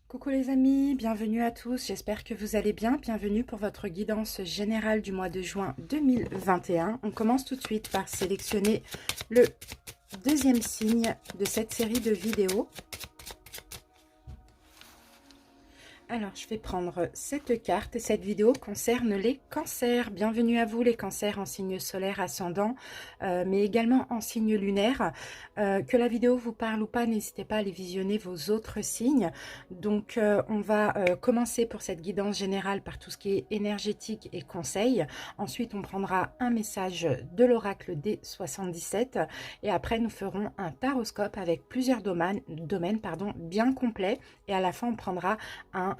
Coucou les amis, bienvenue à tous, j'espère que vous allez bien. Bienvenue pour votre guidance générale du mois de juin 2021. On commence tout de suite par sélectionner le deuxième signe de cette série de vidéos. Alors, je vais prendre cette carte et cette vidéo concerne les cancers. Bienvenue à vous les cancers en signe solaire ascendant, mais également en signe lunaire. Que la vidéo vous parle ou pas, n'hésitez pas à aller visionner vos autres signes. Donc, on va commencer pour cette guidance générale par tout ce qui est énergétique et conseil. Ensuite, on prendra un message de l'oracle des 77 et après, nous ferons un taroscope avec plusieurs domaines bien complets. Et à la fin, on prendra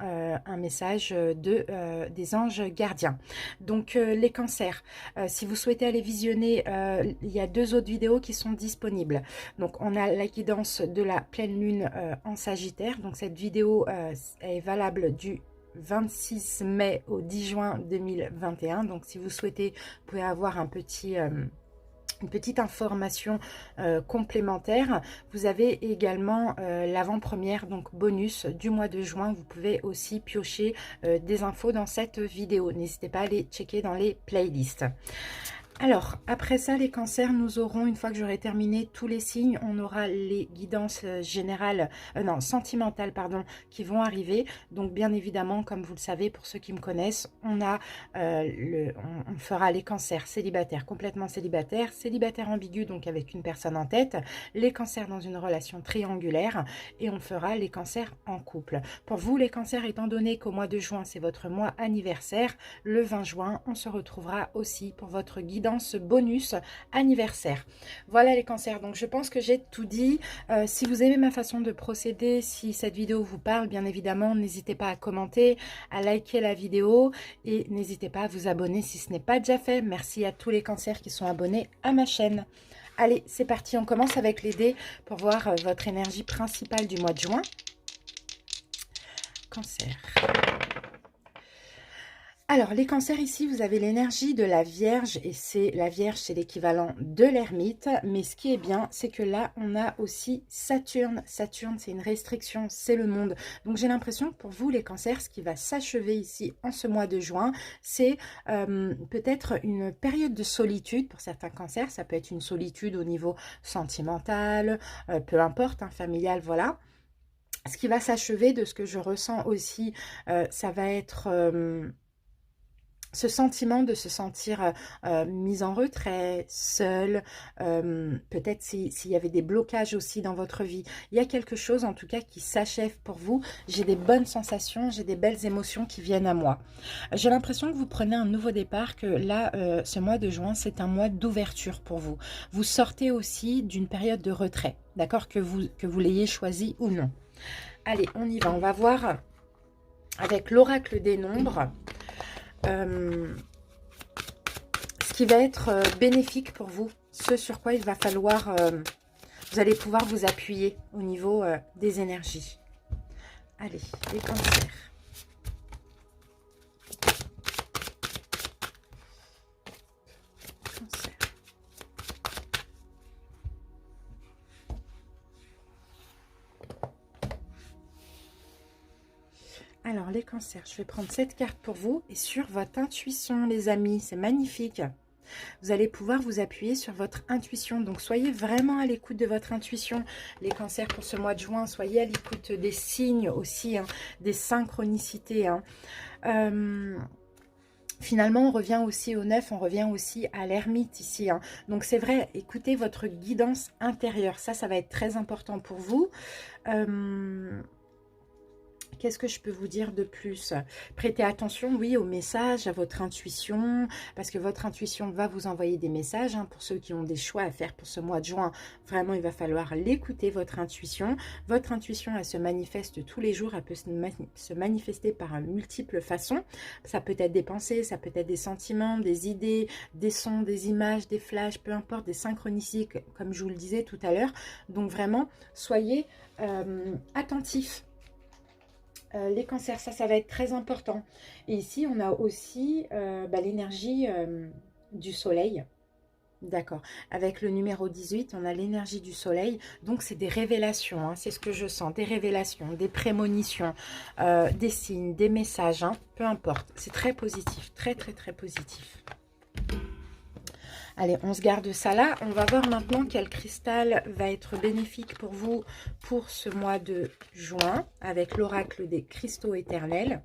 un message des anges gardiens. Donc les cancers, si vous souhaitez aller visionner, il y a deux autres vidéos qui sont disponibles. Donc on a la guidance de la pleine lune en Sagittaire. Donc cette vidéo est valable du 26 mai au 10 juin 2021. Donc si vous souhaitez, vous pouvez avoir une petite information complémentaire. Vous avez également l'avant-première, donc bonus du mois de juin. Vous pouvez aussi piocher des infos dans cette vidéo. N'hésitez pas à aller checker dans les playlists. Alors, après ça, les cancers, nous aurons, une fois que j'aurai terminé tous les signes, on aura les guidances générales, sentimentales, pardon, qui vont arriver. Donc, bien évidemment, comme vous le savez, pour ceux qui me connaissent, on fera les cancers célibataires, complètement célibataires, célibataires ambigus, donc avec une personne en tête, les cancers dans une relation triangulaire, et on fera les cancers en couple. Pour vous, les cancers, étant donné qu'au mois de juin, c'est votre mois anniversaire, le 20 juin, on se retrouvera aussi pour votre guidance bonus anniversaire. Voilà les cancers, donc je pense que j'ai tout dit. Si vous aimez ma façon de procéder, si cette vidéo vous parle, bien évidemment, n'hésitez pas à commenter, à liker la vidéo et n'hésitez pas à vous abonner si ce n'est pas déjà fait. Merci à tous les cancers qui sont abonnés à ma chaîne. Allez, c'est parti, on commence avec les dés pour voir votre énergie principale du mois de juin. Cancer. Alors, les cancers ici, vous avez l'énergie de la Vierge et c'est la Vierge, c'est l'équivalent de l'ermite. Mais ce qui est bien, c'est que là, on a aussi Saturne. Saturne, c'est une restriction, c'est le monde. Donc, j'ai l'impression que pour vous, les cancers, ce qui va s'achever ici en ce mois de juin, c'est peut-être une période de solitude. Pour certains cancers, ça peut être une solitude au niveau sentimental, peu importe, hein, familial, voilà. Ce qui va s'achever, de ce que je ressens aussi, ça va être ce sentiment de se sentir mis en retrait, seul, peut-être s'il y avait des blocages aussi dans votre vie. Il y a quelque chose en tout cas qui s'achève pour vous. J'ai des bonnes sensations, j'ai des belles émotions qui viennent à moi. J'ai l'impression que vous prenez un nouveau départ, que là, ce mois de juin, c'est un mois d'ouverture pour vous. Vous sortez aussi d'une période de retrait, d'accord, que vous l'ayez choisi ou non. Allez, on y va, on va voir avec l'oracle des nombres. Ce qui va être bénéfique pour vous, ce sur quoi il va falloir, vous allez pouvoir vous appuyer au niveau des énergies. Allez, les cancers. Cancer. Alors, les cancers, je vais prendre cette carte pour vous et sur votre intuition, les amis, c'est magnifique. Vous allez pouvoir vous appuyer sur votre intuition. Donc, soyez vraiment à l'écoute de votre intuition. Les cancers pour ce mois de juin, soyez à l'écoute des signes aussi, hein, des synchronicités. Hein. Finalement, on revient aussi au neuf, on revient aussi à l'ermite ici. Hein. Donc, c'est vrai, écoutez votre guidance intérieure. Ça va être très important pour vous. Qu'est-ce que je peux vous dire de plus? Prêtez attention, oui, aux messages, à votre intuition, parce que votre intuition va vous envoyer des messages. Hein, pour ceux qui ont des choix à faire pour ce mois de juin, vraiment, il va falloir l'écouter, votre intuition. Votre intuition, elle se manifeste tous les jours, elle peut se manifester par multiples façons. Ça peut être des pensées, ça peut être des sentiments, des idées, des sons, des images, des flashs, peu importe, des synchronicités, comme je vous le disais tout à l'heure. Donc vraiment, soyez attentifs. Les cancers, ça va être très important. Et ici, on a aussi l'énergie du soleil. D'accord. Avec le numéro 18, on a l'énergie du soleil. Donc, c'est des révélations. Hein, c'est ce que je sens. Des révélations, des prémonitions, des signes, des messages. Hein, peu importe. C'est très positif. Très, très, très positif. Allez, on se garde ça là. On va voir maintenant quel cristal va être bénéfique pour vous pour ce mois de juin avec l'oracle des cristaux éternels.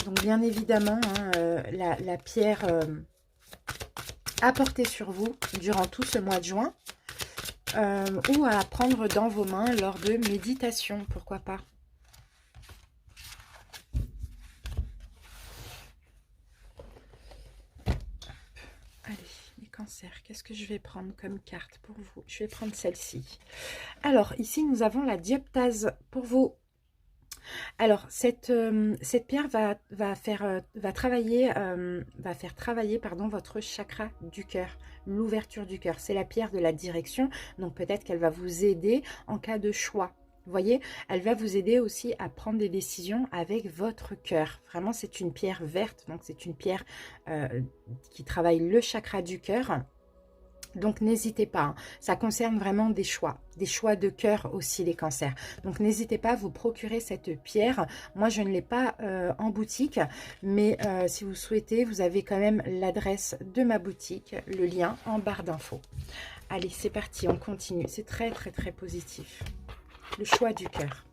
Donc, bien évidemment, hein, la pierre à porter sur vous durant tout ce mois de juin ou à prendre dans vos mains lors de méditation, pourquoi pas. Allez, les cancers, qu'est-ce que je vais prendre comme carte pour vous? Je vais prendre celle-ci. Alors, ici, nous avons la dioptase pour vous. Alors, cette pierre va faire travailler pardon, votre chakra du cœur, l'ouverture du cœur. C'est la pierre de la direction, donc peut-être qu'elle va vous aider en cas de choix. Vous voyez, elle va vous aider aussi à prendre des décisions avec votre cœur. Vraiment, c'est une pierre verte, donc c'est une pierre qui travaille le chakra du cœur. Donc, n'hésitez pas, hein. Ça concerne vraiment des choix de cœur aussi, les cancers. Donc, n'hésitez pas à vous procurer cette pierre. Moi, je ne l'ai pas en boutique, mais si vous souhaitez, vous avez quand même l'adresse de ma boutique, le lien en barre d'infos. Allez, c'est parti, on continue. C'est très, très, très positif. Le choix du cœur.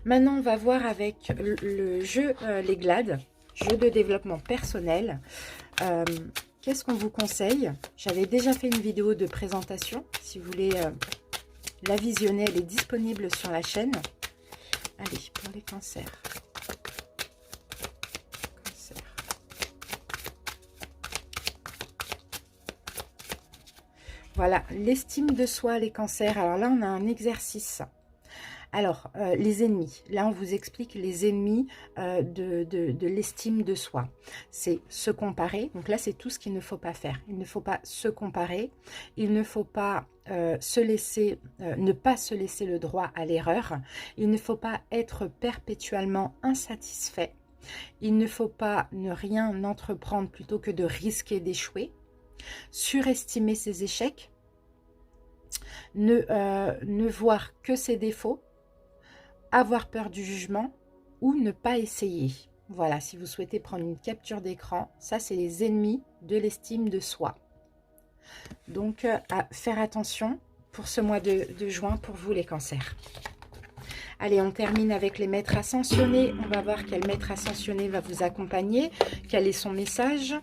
Maintenant, on va voir avec le jeu Les Glades, jeu de développement personnel. Qu'est-ce qu'on vous conseille? J'avais déjà fait une vidéo de présentation. Si vous voulez la visionner, elle est disponible sur la chaîne. Allez, pour les cancers. Voilà, l'estime de soi, les cancers. Alors là, on a un exercice. Alors, les ennemis. Là, on vous explique les ennemis de l'estime de soi. C'est se comparer. Donc là, c'est tout ce qu'il ne faut pas faire. Il ne faut pas se comparer. Il ne faut pas ne pas se laisser le droit à l'erreur. Il ne faut pas être perpétuellement insatisfait. Il ne faut pas ne rien entreprendre plutôt que de risquer d'échouer. Surestimer ses échecs. Ne voir que ses défauts. Avoir peur du jugement ou ne pas essayer. Voilà, si vous souhaitez prendre une capture d'écran, ça c'est les ennemis de l'estime de soi. Donc à faire attention pour ce mois de juin pour vous les cancers. Allez, on termine avec les maîtres ascensionnés. On va voir quel maître ascensionné va vous accompagner. Quel est son message?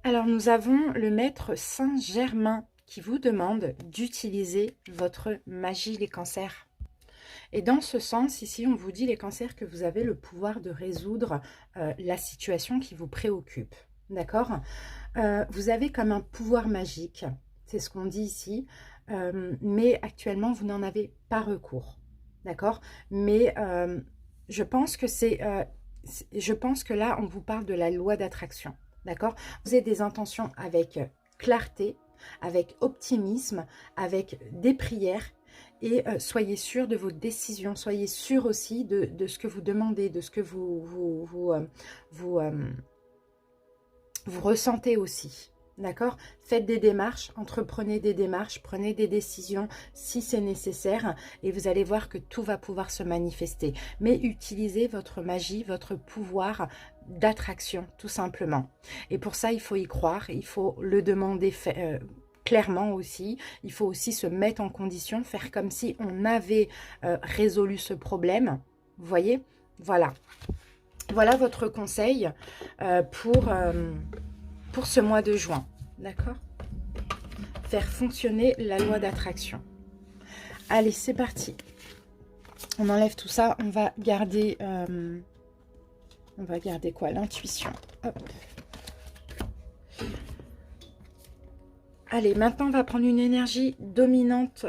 Alors, nous avons le maître Saint-Germain qui vous demande d'utiliser votre magie, les cancers. Et dans ce sens, ici, on vous dit, les cancers, que vous avez le pouvoir de résoudre la situation qui vous préoccupe. D'accord? Vous avez comme un pouvoir magique, c'est ce qu'on dit ici, mais actuellement, vous n'en avez pas recours. D'accord? Mais je pense que là, on vous parle de la loi d'attraction. D'accord? Vous avez des intentions avec clarté, avec optimisme, avec des prières et soyez sûr de vos décisions. Soyez sûr aussi de ce que vous demandez, de ce que vous ressentez aussi. D'accord? Faites des démarches, entreprenez des démarches, prenez des décisions si c'est nécessaire et vous allez voir que tout va pouvoir se manifester. Mais utilisez votre magie, votre pouvoir d'attraction, tout simplement. Et pour ça, il faut y croire, il faut le demander clairement aussi. Il faut aussi se mettre en condition, faire comme si on avait résolu ce problème. Vous voyez? Voilà. Voilà votre conseil pour ce mois de juin, d'accord? Faire fonctionner la loi d'attraction. Allez, c'est parti. On enlève tout ça, on va garder quoi? L'intuition. Allez, maintenant on va prendre une énergie dominante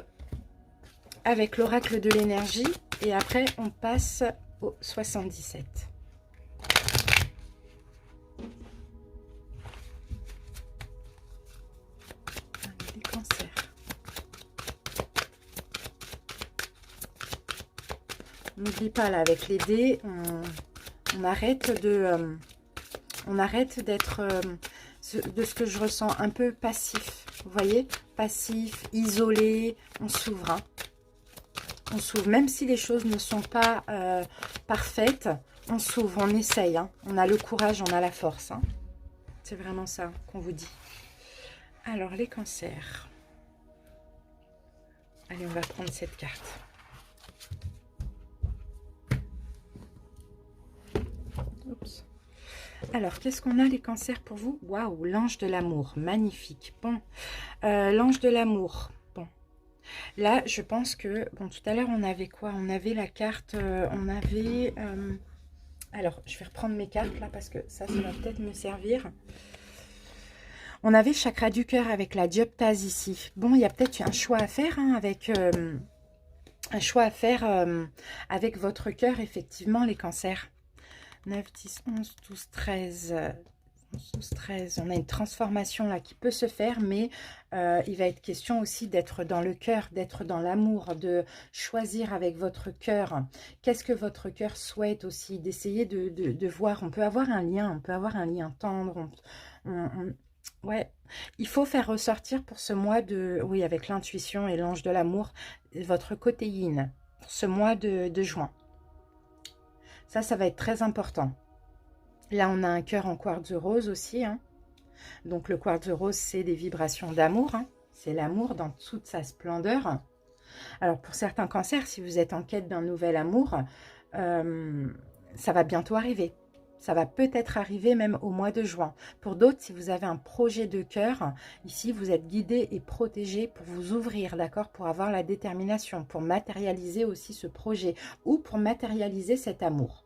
avec l'oracle de l'énergie. Et après, on passe au 77. Les cancers. N'oublie pas, là, avec les dés, on arrête de... on arrête d'être, de ce que je ressens, un peu passif. Vous voyez? Passif, isolé, on s'ouvre. Hein. On s'ouvre, même si les choses ne sont pas parfaites, on s'ouvre, on essaye. Hein. On a le courage, on a la force. Hein. C'est vraiment ça qu'on vous dit. Alors, les cancers. Allez, on va prendre cette carte. Oups. Alors, qu'est-ce qu'on a les cancers pour vous? Waouh, l'ange de l'amour, magnifique. Bon, l'ange de l'amour. Bon, là, je pense que... Bon, tout à l'heure, on avait quoi? On avait la carte... on avait... alors, je vais reprendre mes cartes, là, parce que ça va peut-être me servir. On avait chakra du cœur avec la dioptase ici. Bon, il y a peut-être un choix à faire, hein, avec... un choix à faire avec votre cœur, effectivement, les cancers. 9, 10, 11, 12, 13, 12, 13. On a une transformation là qui peut se faire, mais il va être question aussi d'être dans le cœur, d'être dans l'amour, de choisir avec votre cœur. Qu'est-ce que votre cœur souhaite aussi, d'essayer de voir. On peut avoir un lien tendre. Ouais, il faut faire ressortir pour ce mois de... Oui, avec l'intuition et l'ange de l'amour, votre côté yin, pour ce mois de juin. Ça va être très important. Là, on a un cœur en quartz rose aussi. Hein. Donc, le quartz rose, c'est des vibrations d'amour. Hein. C'est l'amour dans toute sa splendeur. Alors, pour certains cancers, si vous êtes en quête d'un nouvel amour, ça va bientôt arriver. Ça va peut-être arriver même au mois de juin. Pour d'autres, si vous avez un projet de cœur, ici, vous êtes guidé et protégé pour vous ouvrir, d'accord? Pour avoir la détermination, pour matérialiser aussi ce projet ou pour matérialiser cet amour.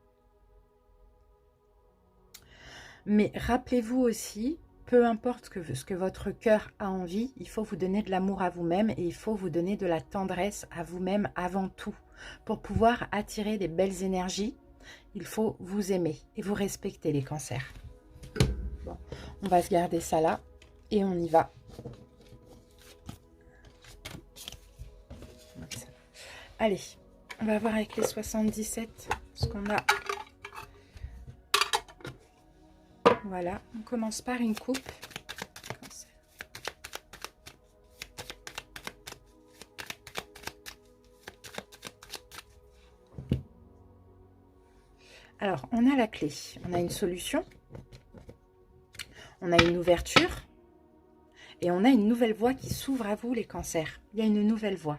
Mais rappelez-vous aussi, peu importe ce que votre cœur a envie, il faut vous donner de l'amour à vous-même et il faut vous donner de la tendresse à vous-même avant tout. Pour pouvoir attirer des belles énergies, il faut vous aimer et vous respecter les cancers. Bon, on va se garder ça là et on y va. Allez, on va voir avec les 77 ce qu'on a. Voilà, on commence par une coupe. Alors, on a la clé, on a une solution, on a une ouverture et on a une nouvelle voie qui s'ouvre à vous, les cancers. Il y a une nouvelle voie.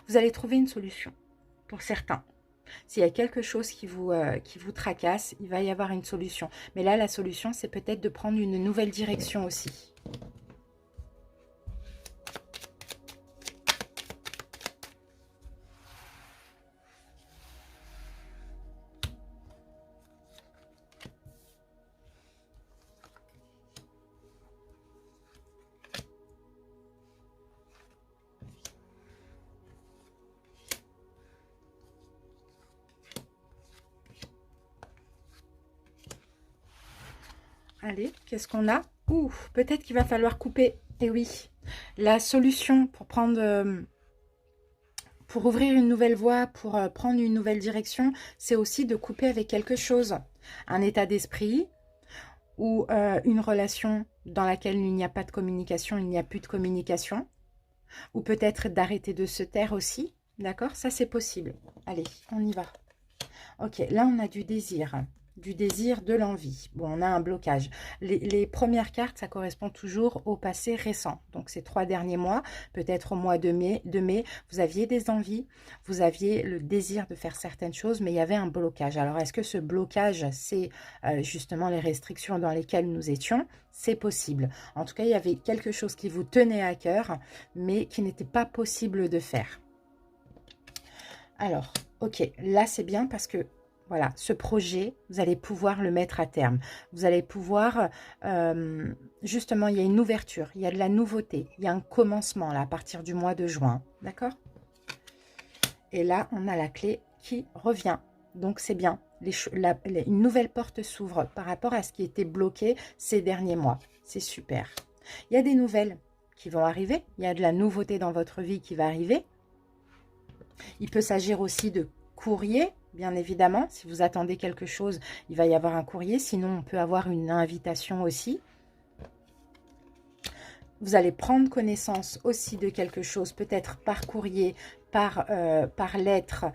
Vous allez trouver une solution pour certains. S'il y a quelque chose qui vous tracasse, il va y avoir une solution. Mais là, la solution, c'est peut-être de prendre une nouvelle direction aussi. Allez, qu'est-ce qu'on a? Ouh, peut-être qu'il va falloir couper. Eh oui, la solution pour prendre... pour ouvrir une nouvelle voie, pour prendre une nouvelle direction, c'est aussi de couper avec quelque chose. Un état d'esprit ou une relation dans laquelle il n'y a pas de communication, il n'y a plus de communication. Ou peut-être d'arrêter de se taire aussi. D'accord? Ça, c'est possible. Allez, on y va. Ok, là, on a du désir, de l'envie. Bon, on a un blocage. Les premières cartes, ça correspond toujours au passé récent. Donc, ces 3 derniers mois, peut-être au mois de mai, vous aviez des envies, vous aviez le désir de faire certaines choses, mais il y avait un blocage. Alors, est-ce que ce blocage, c'est justement les restrictions dans lesquelles nous étions? C'est possible. En tout cas, il y avait quelque chose qui vous tenait à cœur, mais qui n'était pas possible de faire. Alors, ok, là c'est bien parce que, voilà, ce projet, vous allez pouvoir le mettre à terme. Vous allez pouvoir, justement, il y a une ouverture, il y a de la nouveauté, il y a un commencement là à partir du mois de juin, d'accord? Et là, on a la clé qui revient. Donc c'est bien, une nouvelle porte s'ouvre par rapport à ce qui était bloqué ces derniers mois. C'est super. Il y a des nouvelles qui vont arriver, il y a de la nouveauté dans votre vie qui va arriver. Il peut s'agir aussi de courrier, bien évidemment. Si vous attendez quelque chose, il va y avoir un courrier. Sinon, on peut avoir une invitation aussi. Vous allez prendre connaissance aussi de quelque chose, peut-être par courrier, par lettre,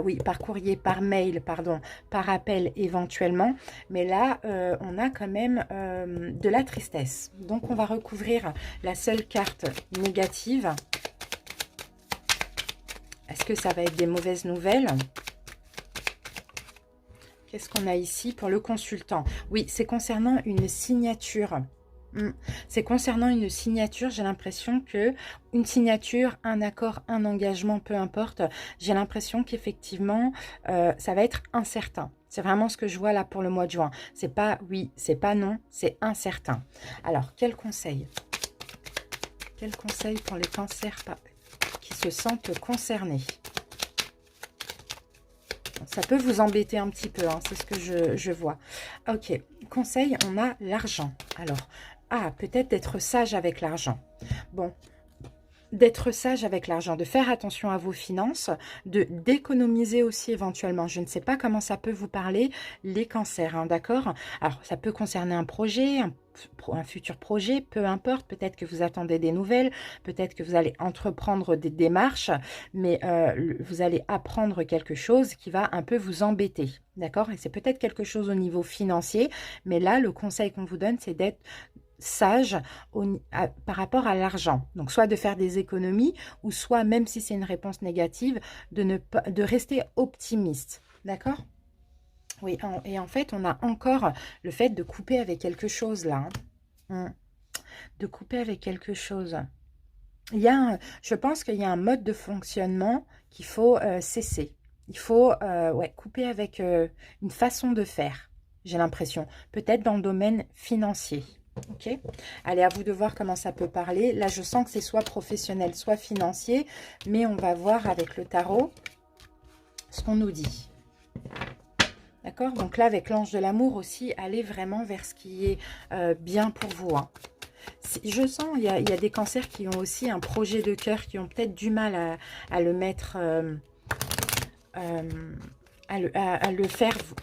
oui, par courrier, par mail, pardon, par appel éventuellement. Mais là, on a quand même de la tristesse. Donc, on va recouvrir la seule carte négative. Est-ce que ça va être des mauvaises nouvelles? Qu'est-ce qu'on a ici pour le consultant? Oui, c'est concernant une signature. C'est concernant une signature, j'ai l'impression que une signature, un accord, un engagement, peu importe, j'ai l'impression qu'effectivement, ça va être incertain. C'est vraiment ce que je vois là pour le mois de juin. C'est pas oui, c'est pas non, c'est incertain. Alors, quel conseil? Quel conseil pour les cancers qui se sentent concernés? Ça peut vous embêter un petit peu, hein, c'est ce que je vois. Ok, conseil, on a l'argent. Alors, peut-être d'être sage avec l'argent. Bon, d'être sage avec l'argent, de faire attention à vos finances, d'économiser aussi éventuellement. Je ne sais pas comment ça peut vous parler, les cancers, hein, d'accord? Alors, ça peut concerner un projet, un futur projet, peu importe. Peut-être que vous attendez des nouvelles, peut-être que vous allez entreprendre des démarches, mais vous allez apprendre quelque chose qui va un peu vous embêter, d'accord? Et c'est peut-être quelque chose au niveau financier, mais là, le conseil qu'on vous donne, c'est d'être sage par rapport à l'argent. Donc, soit de faire des économies, ou soit, même si c'est une réponse négative, de rester optimiste. D'accord? Oui, et en fait, on a encore le fait de couper avec quelque chose, là. De couper avec quelque chose. Je pense qu'il y a un mode de fonctionnement qu'il faut cesser. Il faut couper avec une façon de faire, j'ai l'impression. Peut-être dans le domaine financier. Ok, allez, à vous de voir comment ça peut parler. Là, je sens que c'est soit professionnel, soit financier, mais on va voir avec le tarot ce qu'on nous dit. D'accord? Donc là, avec l'ange de l'amour aussi, allez vraiment vers ce qui est bien pour vous. Hein. Je sens, il y a des cancers qui ont aussi un projet de cœur, qui ont peut-être du mal à le mettre...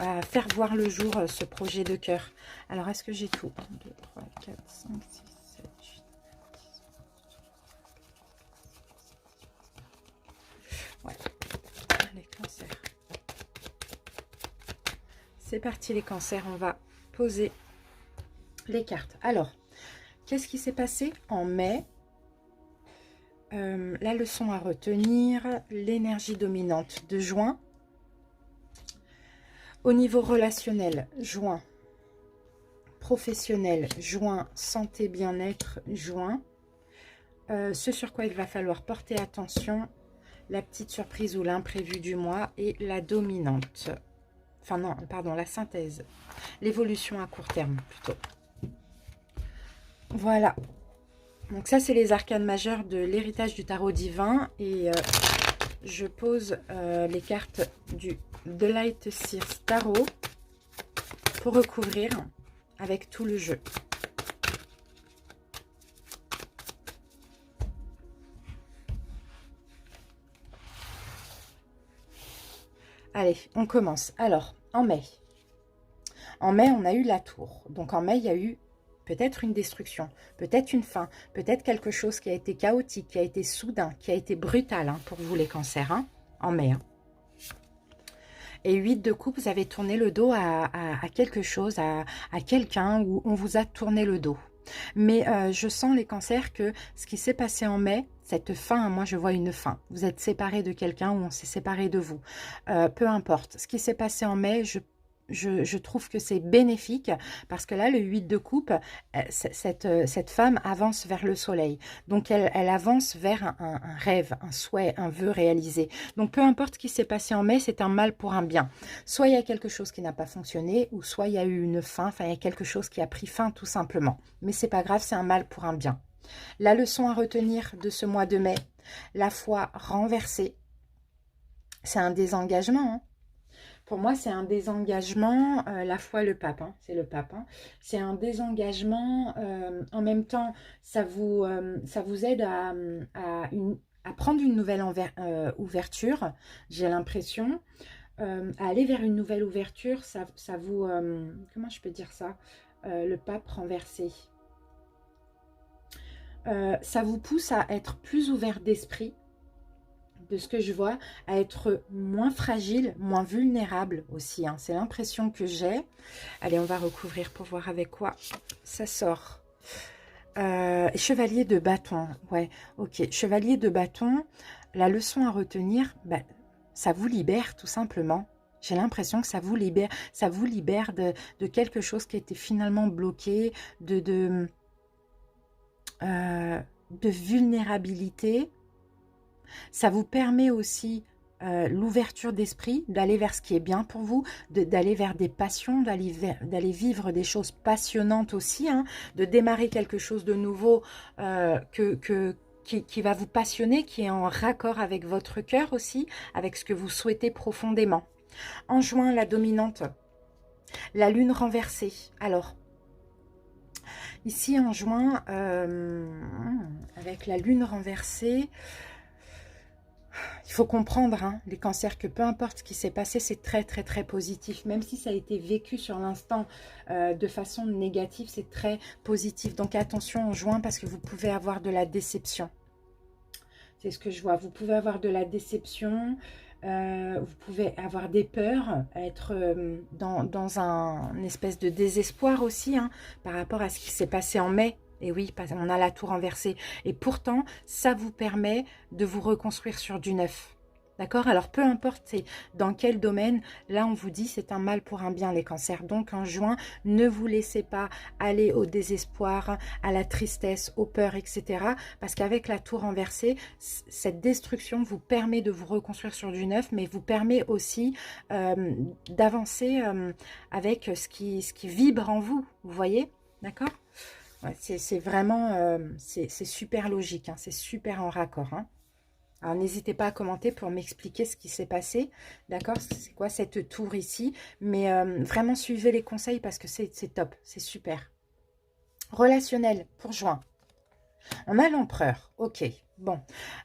à faire voir le jour, ce projet de cœur. Alors, est-ce que j'ai tout? 1, 2, 3, 4, 5, 6, 7, 8, 9, 10. Ouais. Les cancers. C'est parti, les cancers. On va poser les cartes. Alors, qu'est-ce qui s'est passé en mai? La leçon à retenir, l'énergie dominante de juin. Au niveau relationnel, juin. Professionnel, juin. Santé, bien-être, juin. Ce sur quoi il va falloir porter attention, la petite surprise ou l'imprévu du mois et la dominante. Enfin non, pardon, la synthèse. L'évolution à court terme, plutôt. Voilà. Donc ça, c'est les arcanes majeures de l'héritage du tarot divin. Et je pose les cartes du The Light Seers Tarot pour recouvrir avec tout le jeu. Allez, on commence. Alors, en mai. En mai, on a eu la tour. Donc en mai, il y a eu peut-être une destruction, peut-être une fin, peut-être quelque chose qui a été chaotique, qui a été soudain, qui a été brutal, hein, pour vous les cancers, hein, en mai. Hein. Et 8 de coupe, vous avez tourné le dos à quelque chose, à quelqu'un, où on vous a tourné le dos. Mais je sens, les cancers, que ce qui s'est passé en mai, cette fin, moi je vois une fin. Vous êtes séparés de quelqu'un ou on s'est séparé de vous. Peu importe. Ce qui s'est passé en mai, je trouve que c'est bénéfique parce que là, le 8 de coupe, cette femme avance vers le soleil. Donc, elle avance vers un rêve, un souhait, un vœu réalisé. Donc, peu importe ce qui s'est passé en mai, c'est un mal pour un bien. Soit il y a quelque chose qui n'a pas fonctionné ou soit il y a eu une fin, enfin, il y a quelque chose qui a pris fin tout simplement. Mais c'est pas grave, c'est un mal pour un bien. La leçon à retenir de ce mois de mai, la foi renversée. C'est un désengagement, hein. Pour moi, c'est un désengagement, la foi, le pape, hein, c'est le pape, hein. C'est un désengagement, en même temps, ça vous aide à prendre une nouvelle ouverture, j'ai l'impression, à aller vers une nouvelle ouverture, ça vous, comment je peux dire ça, le pape renversé. Ça vous pousse à être plus ouvert d'esprit, de ce que je vois, à être moins fragile, moins vulnérable aussi, hein. C'est l'impression que j'ai. Allez, on va recouvrir pour voir avec quoi ça sort. Chevalier de bâton, ouais, ok. Chevalier de bâton, la leçon à retenir, bah, ça vous libère tout simplement. J'ai l'impression que ça vous libère de quelque chose qui était finalement bloqué, de vulnérabilité. Ça vous permet aussi l'ouverture d'esprit, d'aller vers ce qui est bien pour vous, d'aller vers des passions, d'aller vivre des choses passionnantes aussi, hein, de démarrer quelque chose de nouveau qui va vous passionner, qui est en raccord avec votre cœur aussi, avec ce que vous souhaitez profondément. En juin, la dominante, la lune renversée. Alors, ici en juin, avec la lune renversée, il faut comprendre, hein, les cancers, que peu importe ce qui s'est passé, c'est très très très positif. Même si ça a été vécu sur l'instant de façon négative, c'est très positif. Donc attention en juin parce que vous pouvez avoir de la déception. C'est ce que je vois. Vous pouvez avoir de la déception, vous pouvez avoir des peurs, être dans une espèce de désespoir aussi, hein, par rapport à ce qui s'est passé en mai. Et oui, on a la tour renversée. Et pourtant, ça vous permet de vous reconstruire sur du neuf. D'accord? Alors, peu importe dans quel domaine, là, on vous dit c'est un mal pour un bien, les cancers. Donc, en juin, ne vous laissez pas aller au désespoir, à la tristesse, aux peurs, etc. Parce qu'avec la tour renversée, cette destruction vous permet de vous reconstruire sur du neuf, mais vous permet aussi d'avancer avec ce qui vibre en vous. Vous voyez? D'accord? Ouais, c'est vraiment, c'est super logique, hein, c'est super en raccord, hein. Alors, n'hésitez pas à commenter pour m'expliquer ce qui s'est passé, d'accord? C'est quoi cette tour ici? Mais vraiment, suivez les conseils parce que c'est top, c'est super. Relationnel pour juin. On a l'empereur, ok. Bon,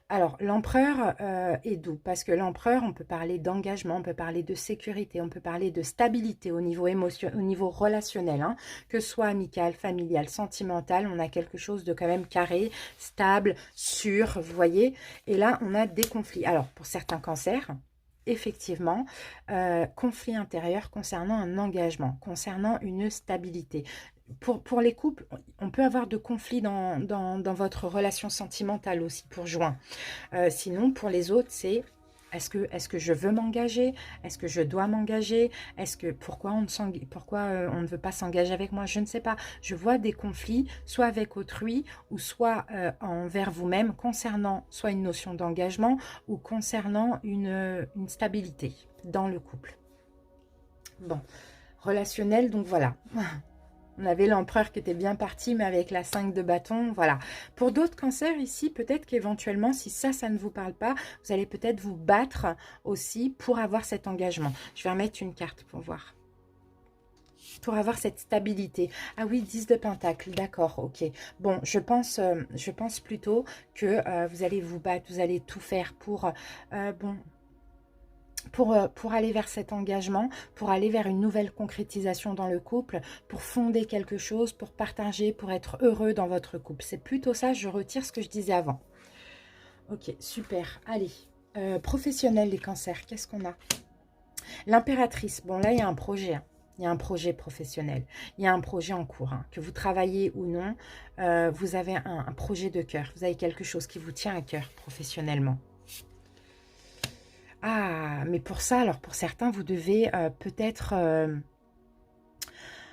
alors l'empereur est doux parce que l'empereur, on peut parler d'engagement, on peut parler de sécurité, on peut parler de stabilité au niveau émotionnel, au niveau relationnel, hein, que ce soit amical, familial, sentimental, on a quelque chose de quand même carré, stable, sûr, vous voyez. Et là, on a des conflits. Alors, pour certains cancers, effectivement, conflit intérieur concernant un engagement, concernant une stabilité. Pour les couples, on peut avoir de conflits dans votre relation sentimentale aussi pour juin. Sinon, pour les autres, c'est est-ce que je veux m'engager? Est-ce que je dois m'engager? Pourquoi on ne veut pas s'engager avec moi? Je ne sais pas. Je vois des conflits, soit avec autrui, ou soit envers vous-même, concernant soit une notion d'engagement, ou concernant une stabilité dans le couple. Bon, relationnel, donc voilà. On avait l'empereur qui était bien parti, mais avec la 5 de bâton, voilà. Pour d'autres cancers ici, peut-être qu'éventuellement, si ça ne vous parle pas, vous allez peut-être vous battre aussi pour avoir cet engagement. Je vais remettre une carte pour voir. Pour avoir cette stabilité. Ah oui, 10 de pentacle, d'accord, ok. Bon, je pense plutôt que vous allez vous battre, vous allez tout faire pour... pour aller vers cet engagement, pour aller vers une nouvelle concrétisation dans le couple, pour fonder quelque chose, pour partager, pour être heureux dans votre couple. C'est plutôt ça, je retire ce que je disais avant. Ok, super. Allez, professionnel, les cancers, qu'est-ce qu'on a? L'impératrice, bon là, il y a un projet, hein. Il y a un projet professionnel, il y a un projet en cours, hein. Que vous travaillez ou non, vous avez un projet de cœur, vous avez quelque chose qui vous tient à cœur professionnellement. Ah, mais pour ça, alors pour certains, vous devez peut-être...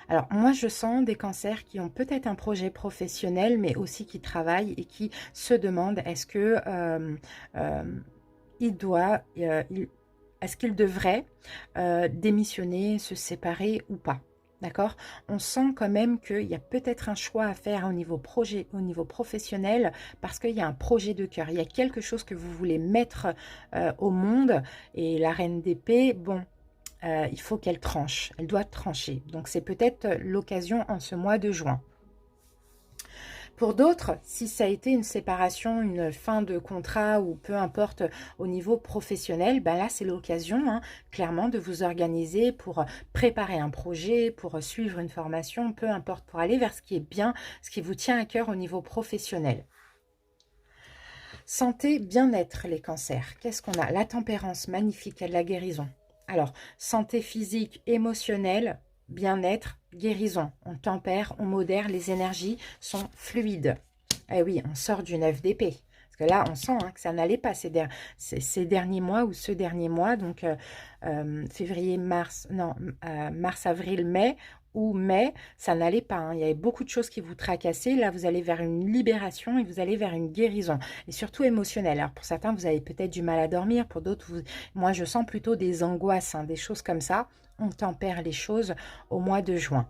Alors, moi, je sens des cancers qui ont peut-être un projet professionnel, mais aussi qui travaillent et qui se demandent est-ce que est-ce qu'il devrait démissionner, se séparer ou pas? D'accord? On sent quand même qu'il y a peut-être un choix à faire au niveau projet, au niveau professionnel, parce qu'il y a un projet de cœur. Il y a quelque chose que vous voulez mettre au monde. Et la reine d'épée, bon, il faut qu'elle tranche. Elle doit trancher. Donc, c'est peut-être l'occasion en ce mois de juin. Pour d'autres, si ça a été une séparation, une fin de contrat ou peu importe au niveau professionnel, ben là c'est l'occasion hein, clairement de vous organiser pour préparer un projet, pour suivre une formation, peu importe, pour aller vers ce qui est bien, ce qui vous tient à cœur au niveau professionnel. Santé, bien-être, les cancers. Qu'est-ce qu'on a? La tempérance, magnifique, il y a de la guérison. Alors, santé physique, émotionnelle, bien-être, guérison. On tempère, on modère, les énergies sont fluides. Eh oui, on sort du 9 d'épée. Parce que là, on sent hein, que ça n'allait pas ces derniers mois ou ce dernier mois. Donc, février, mars, non, mars, avril, mai ou mai, ça n'allait pas. Hein. Il y avait beaucoup de choses qui vous tracassaient. Là, vous allez vers une libération et vous allez vers une guérison. Et surtout émotionnelle. Alors, pour certains, vous avez peut-être du mal à dormir. Pour d'autres, moi, je sens plutôt des angoisses, hein, des choses comme ça. On tempère les choses au mois de juin.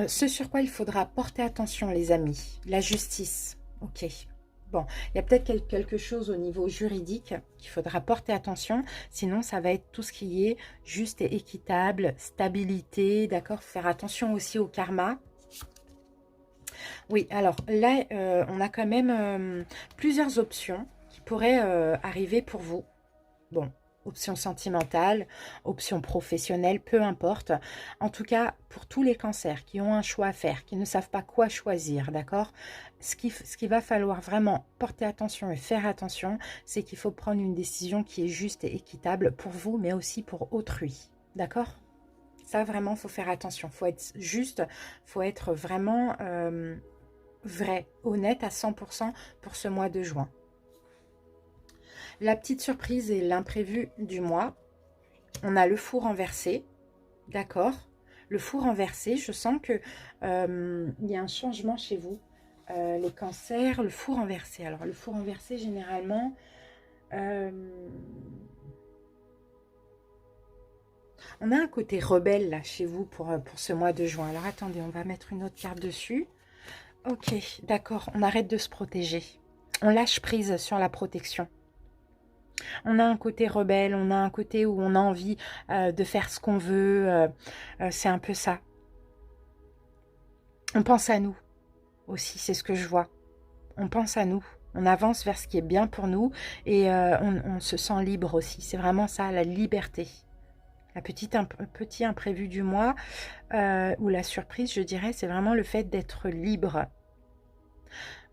Ce sur quoi il faudra porter attention, les amis, la justice. Ok. Bon, il y a peut-être quelque chose au niveau juridique qu'il faudra porter attention. Sinon, ça va être tout ce qui est juste et équitable, stabilité, d'accord? Faire attention aussi au karma. Oui, alors là, on a quand même plusieurs options qui pourraient arriver pour vous. Bon, option sentimentale, option professionnelle, peu importe. En tout cas, pour tous les cancers qui ont un choix à faire, qui ne savent pas quoi choisir, d'accord? Ce qu'il va falloir vraiment porter attention et faire attention, c'est qu'il faut prendre une décision qui est juste et équitable pour vous, mais aussi pour autrui, d'accord? Ça, vraiment, il faut faire attention. Il faut être juste, il faut être vraiment vrai, honnête à 100% pour ce mois de juin. La petite surprise et l'imprévu du mois, on a le fou renversé, d'accord? Le fou renversé, je sens que il y a un changement chez vous. Les cancers, le fou renversé. Alors, le fou renversé, généralement, on a un côté rebelle, là, chez vous, pour ce mois de juin. Alors, attendez, on va mettre une autre carte dessus. Ok, d'accord, on arrête de se protéger. On lâche prise sur la protection. On a un côté rebelle, on a un côté où on a envie de faire ce qu'on veut. C'est un peu ça. On pense à nous aussi, c'est ce que je vois. On pense à nous. On avance vers ce qui est bien pour nous et on se sent libre aussi. C'est vraiment ça, la liberté. La petit imprévu du mois ou la surprise, je dirais, c'est vraiment le fait d'être libre.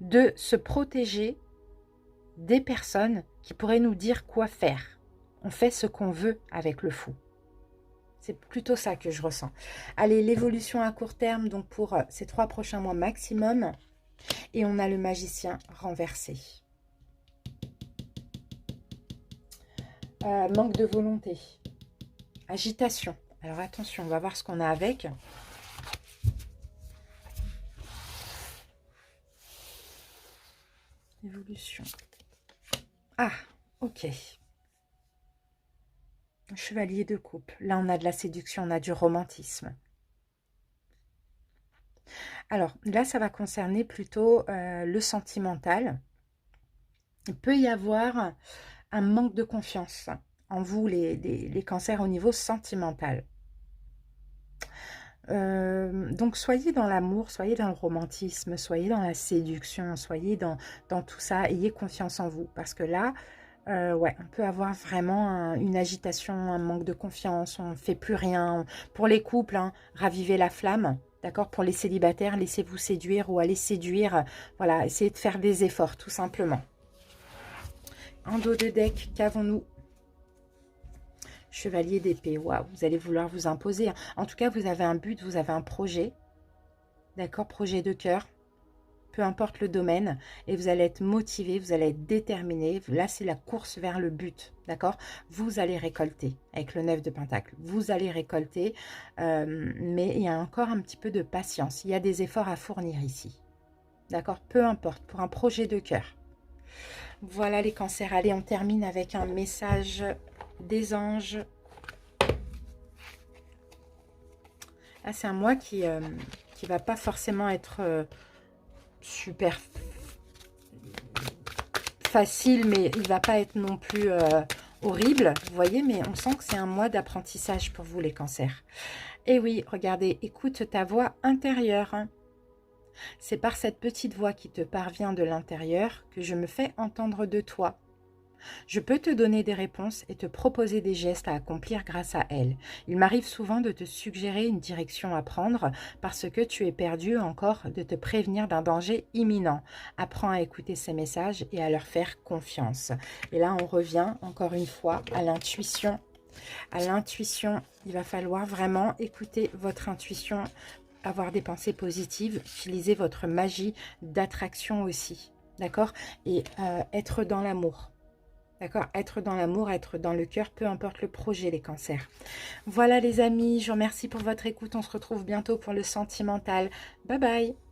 De se protéger des personnes qui pourraient nous dire quoi faire. On fait ce qu'on veut avec le fou. C'est plutôt ça que je ressens. Allez, l'évolution à court terme, donc pour ces 3 prochains mois maximum. Et on a le magicien renversé. Manque de volonté. Agitation. Alors attention, on va voir ce qu'on a avec. Évolution. Ah, ok. Chevalier de coupe. Là, on a de la séduction, on a du romantisme. Alors, là, ça va concerner plutôt le sentimental. Il peut y avoir un manque de confiance en vous, les cancers au niveau sentimental. Donc, soyez dans l'amour, soyez dans le romantisme, soyez dans la séduction, soyez dans tout ça. Ayez confiance en vous. Parce que là, ouais, on peut avoir vraiment une agitation, un manque de confiance, on ne fait plus rien. Pour les couples, hein, ravivez la flamme, d'accord? Pour les célibataires, laissez-vous séduire ou allez séduire. Voilà, essayez de faire des efforts, tout simplement. En dos de deck, qu'avons-nous? Chevalier d'épée, waouh, vous allez vouloir vous imposer. En tout cas, vous avez un but, vous avez un projet, d'accord? Projet de cœur. Peu importe le domaine, et vous allez être motivé, vous allez être déterminé. Là, c'est la course vers le but, d'accord? Vous allez récolter avec le 9 de Pentacle. Vous allez récolter, mais il y a encore un petit peu de patience. Il y a des efforts à fournir ici, d'accord? Peu importe, pour un projet de cœur. Voilà les cancers. Allez, on termine avec un message des anges. Ah, c'est un mois qui va pas forcément être super facile, mais il va pas être non plus horrible, vous voyez, mais on sent que c'est un mois d'apprentissage pour vous, les cancers. Et oui, regardez, écoute ta voix intérieure. C'est par cette petite voix qui te parvient de l'intérieur que je me fais entendre de toi. Je peux te donner des réponses et te proposer des gestes à accomplir grâce à elle. Il m'arrive souvent de te suggérer une direction à prendre parce que tu es perdu, encore de te prévenir d'un danger imminent. Apprends à écouter ces messages et à leur faire confiance. Et là, on revient encore une fois à l'intuition. À l'intuition, il va falloir vraiment écouter votre intuition, avoir des pensées positives, utiliser votre magie d'attraction aussi, d'accord? Et être dans l'amour. D'accord? Être dans l'amour, être dans le cœur, peu importe le projet, les cancers. Voilà les amis, je vous remercie pour votre écoute. On se retrouve bientôt pour le sentimental. Bye bye!